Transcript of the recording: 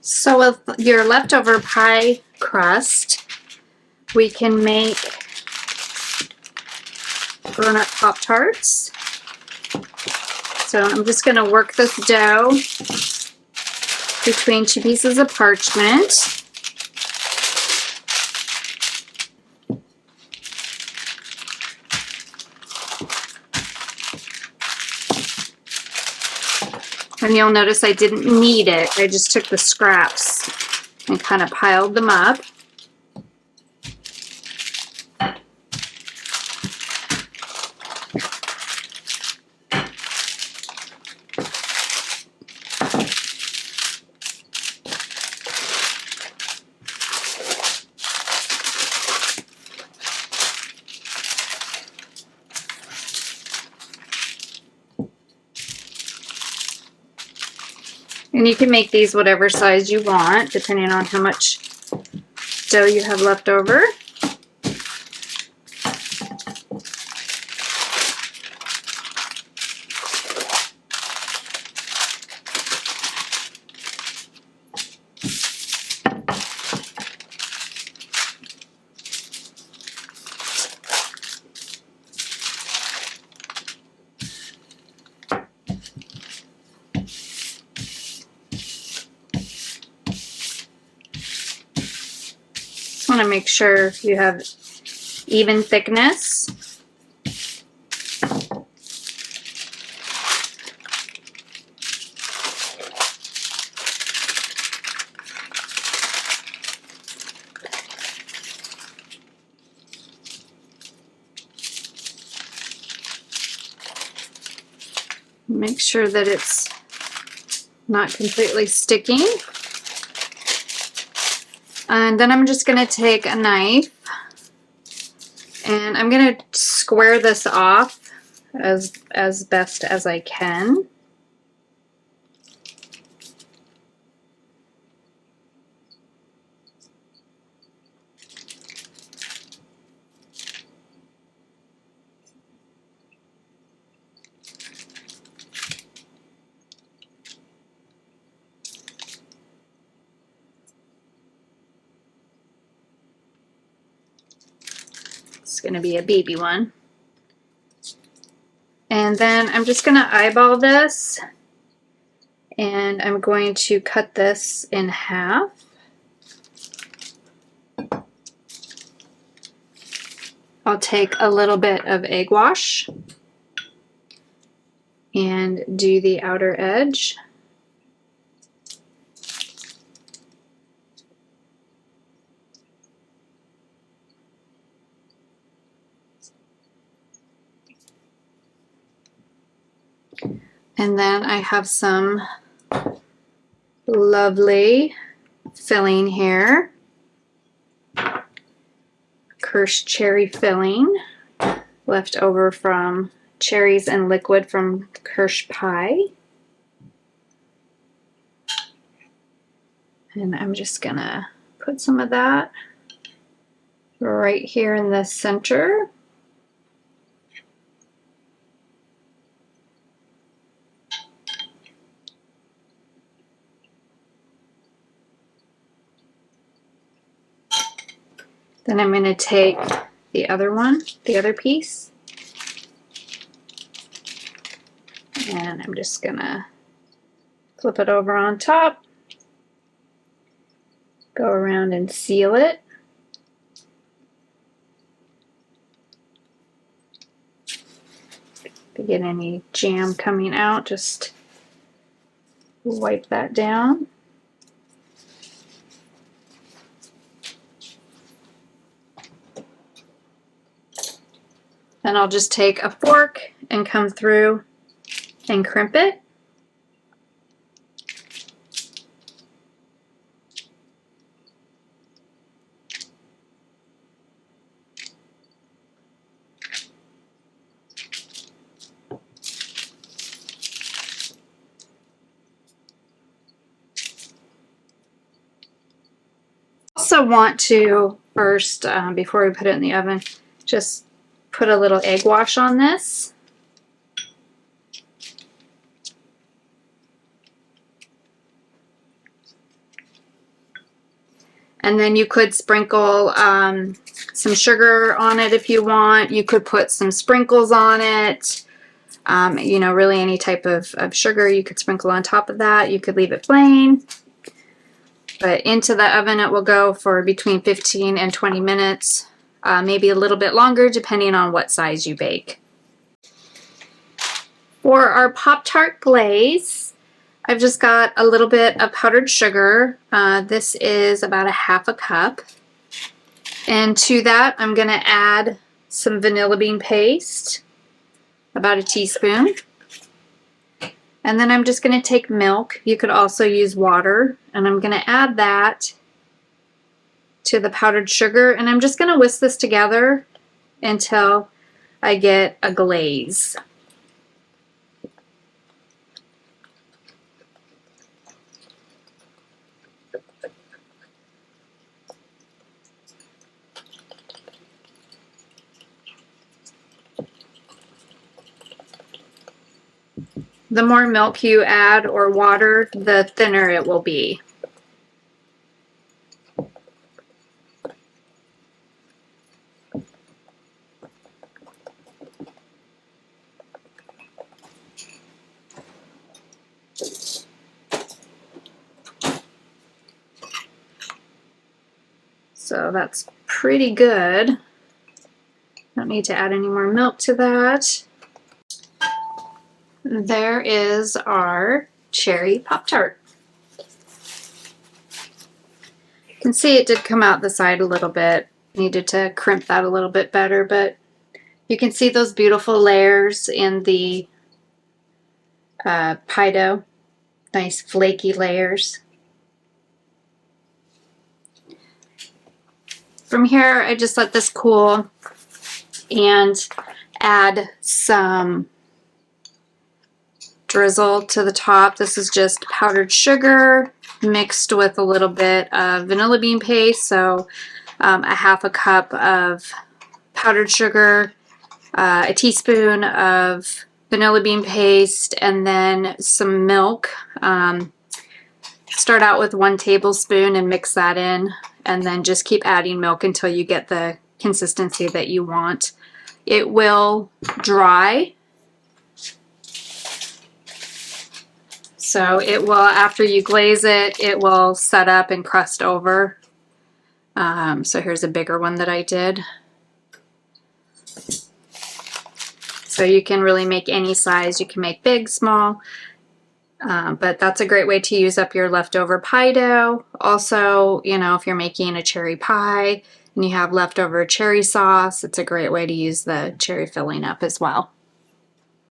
So with your leftover pie crust, we can make grown-up Pop-Tarts. So I'm just going to work this dough between 2 pieces of parchment. And you'll notice I didn't knead it. I just took the scraps and kind of piled them up. And you can make these whatever size you want, depending on how much dough you have left over. Want to make sure you have even thickness. Make sure that it's not completely sticking. And then I'm just going to take a knife and I'm going to square this off as best as I can. It's going to be a baby one. And then I'm just going to eyeball this and I'm going to cut this in half. I'll take a little bit of egg wash and do the outer edge. And then I have some lovely filling here. Kirsch cherry filling left over from cherries and liquid from Kirsch pie. And I'm just gonna put some of that right here in the center. Then I'm going to take the other one, the other piece, and I'm just going to flip it over on top, go around and seal it. If you get any jam coming out, just wipe that down. Then I'll just take a fork and come through and crimp it. Also want to first, before we put it in the oven, just put a little egg wash on this. And then you could sprinkle some sugar on it if you want. You could put some sprinkles on it. You know, really any type of sugar you could sprinkle on top of that. You could leave it plain. But into the oven it will go for between 15 and 20 minutes. Maybe a little bit longer depending on what size you bake. For our Pop-Tart glaze, I've just got a little bit of powdered sugar. This is about a half a cup. And to that I'm going to add some vanilla bean paste, about a teaspoon. And then I'm just going to take milk. You could also use water. And I'm going to add that to the powdered sugar. And I'm just going to whisk this together until I get a glaze. The more milk you add or water, the thinner it will be. So that's pretty good. Don't need to add any more milk to that. There is our cherry Pop-Tart. You can see it did come out the side a little bit. Needed to crimp that a little bit better, but you can see those beautiful layers in the pie dough. Nice flaky layers. From here, I just let this cool and add some drizzle to the top. This is just powdered sugar mixed with a little bit of vanilla bean paste. So a half a cup of powdered sugar, a teaspoon of vanilla bean paste, and then some milk. Start out with 1 tablespoon and mix that in, and then just keep adding milk until you get the consistency that you want. It will dry. So it will, after you glaze it, it will set up and crust over. So here's a bigger one that I did. So you can really make any size. You can make big, small, but that's a great way to use up your leftover pie dough. Also, you know, if you're making a cherry pie and you have leftover cherry sauce, it's a great way to use the cherry filling up as well.